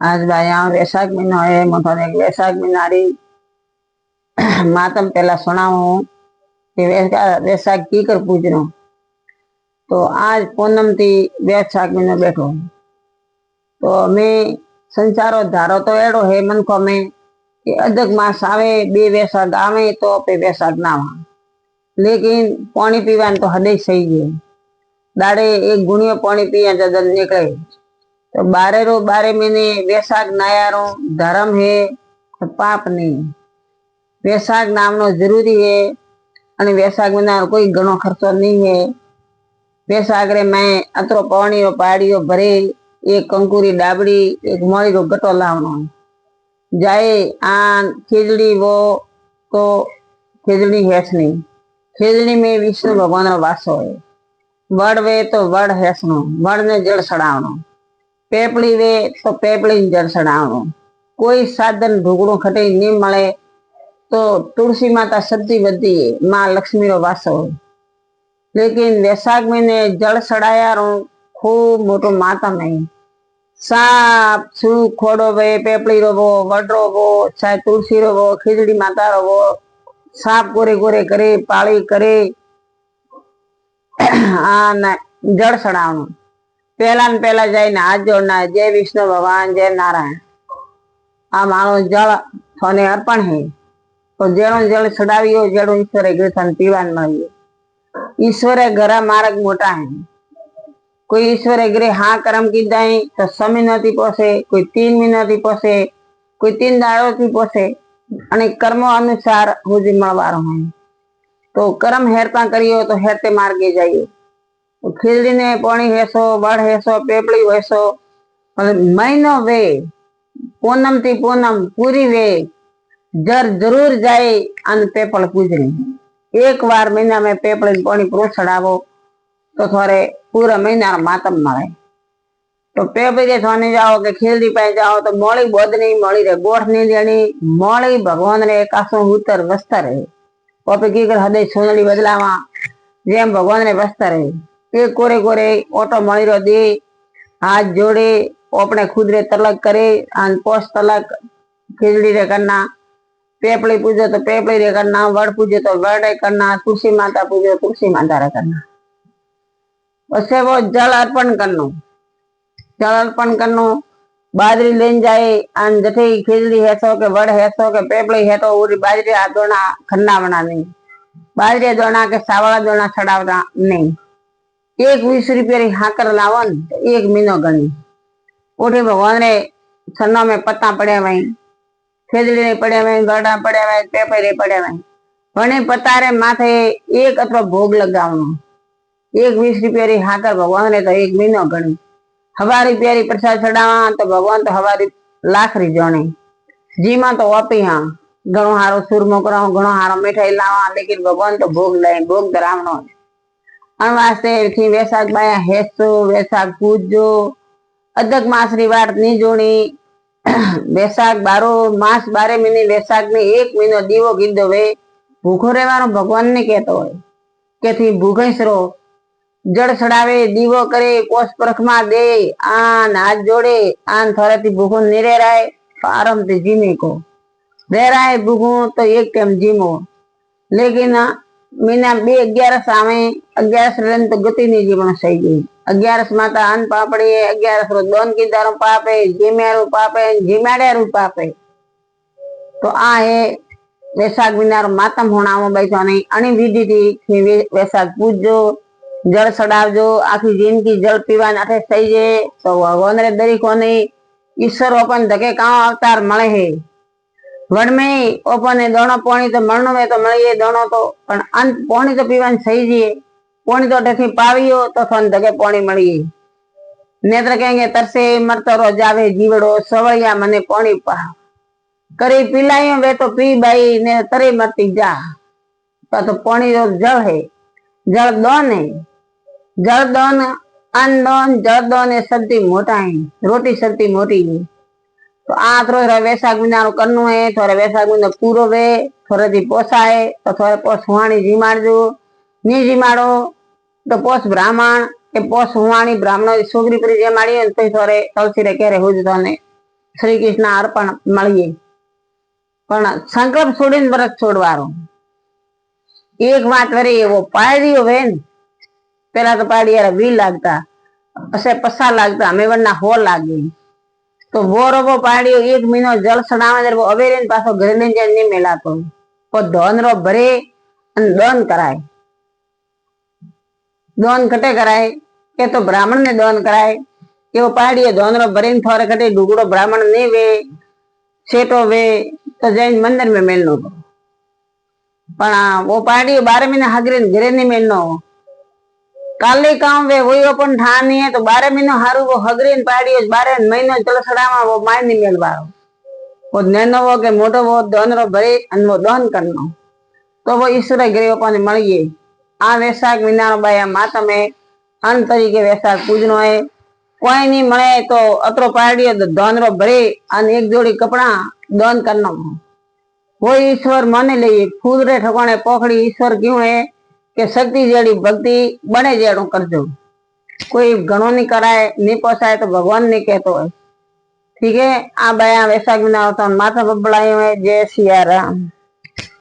आज भाया वैशाख महीनो है। मैं एक वैशाख महीनारी मातम पहला सुनाऊ कि वैशाख की कर पूछ रहा। तो आज पूनम थी वैशाख महीनो बैठो तो मैं संचारो धारो तो एड़ो है मनखो में कि अदक मास आवे बे वैशाख आवे तो पे वैशाख ना आवा, लेकिन पानी पीवा तो हदे सही है। दाड़े एक गुणियो पानी पिया जदन निकले तो बारे महीने वैशाख नायारो धर्म है तो पाप नहीं। वैशाख नामनो जरूरी है और वैशाख महीना कोई घणो खर्चो नहीं है। वैशाख रे मैं अतरो पानी रो पाड़ियो भरे एक कंकुरी डाबड़ी एक मोड़ी रो गटो लावनो जाए आन खीजड़ी वो तो खीजड़ी हेसनी। खीजड़ी में विष्णु भगवान रो वासो है। वड़ वे तो वड़ हेसनो, वड़ ने जड़ सड़ावनो। पेपड़ी वे तो पेपड़ी जड़ सड़ावनो। कोई साधन ढुकड़ो खटे नहीं मळे तो तुलसी माता सब्जी बदी है, माँ लक्ष्मी रो वासो है। लेकिन वैशाख महीने जल सड़ाया रो खूब मोटो मातम है। साप छू खोड़ो वे पेपड़ी रो वो वड्रो वो चाहे तुलसी रो वो खीजड़ी माता रो वो साप गोरे गोरे करे पाली करे जड़ सड़ावनो। पहला न पहला जाए हाथ जोड़ना, जय विष्णु भगवान जय नारायण। आ मानो जल थोने अर्पण है तो जेनो जल चढ़ावियो जेड़ो ईश्वरे गृथन पीवान मळियो। ईश्वरे घरा मार्ग मोटा है। कोई ईश्वरे गृह हाँ कर्म की दाई तो 6 महीना थी पोसे, कोई 3 महीना थी पोसे, कोई 3 दाड़ो थी पोसे अने कर्मो अनुसार हुजी मळवारो है। तो कर्म हेरता करियो तो हेरते मार्गे जाइयो। तो खीजड़ी ने पानी हेसो वड़ हेसो पेपड़ी हेसो महीनो वे पूनम थी पूनम पूरी वे जर जरूर जाए अन पेपड़ पूजनी। एक बार महीना में पेपड़ी पानी पूरो चढ़ावो तो थोड़े पूरा महीना मातम मळे। तो पेपड़ी थोने जाओ के खीजड़ी पाए जाओ तो मोड़ी बोधनी मोड़ी रे गोठ नहीं देनी, मोड़ी भगवान रे कासो उतर वस्तर है। ओपे की कर हदे सोनड़ी बदलावा जेम भगवान रे वस्तर है। एक कोरे कोरे ओटो मળી रो दे हाथ जोड़े अपने खुद रे तलक करे अन पोस तलक खीजड़ी रे करना। पेपड़ी पूजो तो पेपड़ी रे करना, वड़ पूजो तो वड़ रे करना, तुलसी माता पूजो तुलसी माता रे करना। उससे वो जल अर्पण करनो, जल अर्पण करनो। बाजरी लेन जाए अन जठे खीजड़ी हेसो के वड़ हेसो के पेपड़ी है तो उरी बाजरी आ दोना खन्ना बना नहीं, बाजरी दोना के सावड़ा दोना छड़ावना नहीं। एक 20 रुपया री हाकर लावन एक महीनो गणी। उठे भगवान रे सन्नो में पत्ता पड़े वही, खीजड़ी ने पड़े वही, गड़ा पड़े वही, पेपरे पड़े वही। वने पत्ता रे माथे एक अथवा भोग लगावनो। एक 20 रुपया री हाकर भगवान रे तो एक महीनो गणी। हवारी प्यारी प्रसाद चढ़ावा तो भगवान तो हवारी लाख री जोणे। जीमा तो वापी हाँ घणो हारो सुरमो कराओ घणो हारो मिठाई लावा, लेकिन भगवान तो भोग ले भोग धरावनो। अन वास्ते थी वैशाख बाया हेसो वैशाख पूजो अदक मास री वाट नहीं जोणी। वैशाख 12 मास 12 महीने वैशाख में एक महीनो दीवो कीधो वे भूखो रहवानो भगवान ने कहतो है के थी भूखे सरो जड़ चढ़ावे दीवो करे पोष परखमा दे आन हाथ जोड़े आन थोड़े थी भूखो नहीं रह रहा है आराम से जीने को रह रहा है भूखो तो एक टाइम जीमो। लेकिन मीना 11 आवे 11 रन तो गति नहीं जीवन सही गई। 11 माता अन पापड़ी है 11 रो दोन की दारू पाप है जीमेरू पाप है जीमाड़ेरू पाप है। तो आ है वैशाख महीना मातम होना बैठो नहीं अणी विधि थी वैशाख पूजो जल चढ़ावजो आखी जिंदगी जल पीवा नाथे सही है तो भगवान रे दरी को नहीं। ईश्वर अपन धके काओ अवतार मळे है वण में ओपने दोनो पानी तो मळनो में तो मळीए दोनो तो पण अंत पानी तो पीवान सही जी पानी तो ठेठी पावियो तो थन धके पानी मळीए। नेत्र कहेंगे तरसे मरतो रो जावे जीवड़ो सवैया मने पानी पा करी पिलायो वे तो पी बाई ने तरे मरती जा। तो पानी जो जल है जल दोन है जल दोन अन्न दोन जल दोन ये सबती मोटा है रोटी सबती मोटी है। तो आ थोड़ा वैशाख महीना करनु है थोड़ा वैशाख महीना पूरो वे थोड़े दी पोसा है तो थोड़े पोस हुआणी जीमाड़ो नी जीमाड़ो तो पोस ब्राह्मण के पोस हुआणी ब्राह्मण छोकरी पर जमाड़ी तो थोड़े तुलसी रे केरे हुज तो ने શ્રી કૃષ્ણ અર્પણ મળીએ, પણ સંકલ્પ છોડીને વ્રત છોડવાનો. એક વાત વરી એવો પાડ્યો વે ને, પેલા તો પાડિયારા 20 લાગતા, પછી 50 લાગતા, અમે વરના 100 લાગે. તો वो रोबो पाड़ियो 1 महीनो जल सड़ावे दे अवेरे पाछो घरे ने जे नहीं मेलातो, तो धन रो भरे अन दान कराय. दान कटे कराय के तो ब्राह्मण ने दान कराय के वो पाड़ियो धन रो भरे थोड़े कटे डुगड़ो ब्राह्मण ने वे सेटो वे तो जैन मंदिर में मेलनो. पण वो पाड़ियो 12 महीना हगरे घरे नहीं मेलनो. काले काम वे वही अपन ठानी है तो 12 महीनो हारू वो हगरीन पाड़ियो 12 महीनो चल सड़ावा वो माय नहीं मेलवारो. वो नैनो वो के मोटो वो दान रो भरे अन वो दान करनो तो वो ईश्वर गृह अपन मळीए. आ वैशाख महीना रो बाया माता में अन तरीके वैशाख पूजनो है. कोई नहीं मळे तो अतरो पाड़ियो दान रो भरे अन एक जोड़ी कपड़ा दान करनो. वो ईश्वर माने लिए खुदरे ठकाने पोखड़ी ईश्वर क्यों है के शक्ति जेड़ी भक्ति बने जेड़ो करजो. कोई घणो नहीं कराए नहीं पोसाए तो भगवान नहीं कहतो है. ठीक है, आ बया वैशाख महीना माथा बबड़ायो है. जय सिया राम.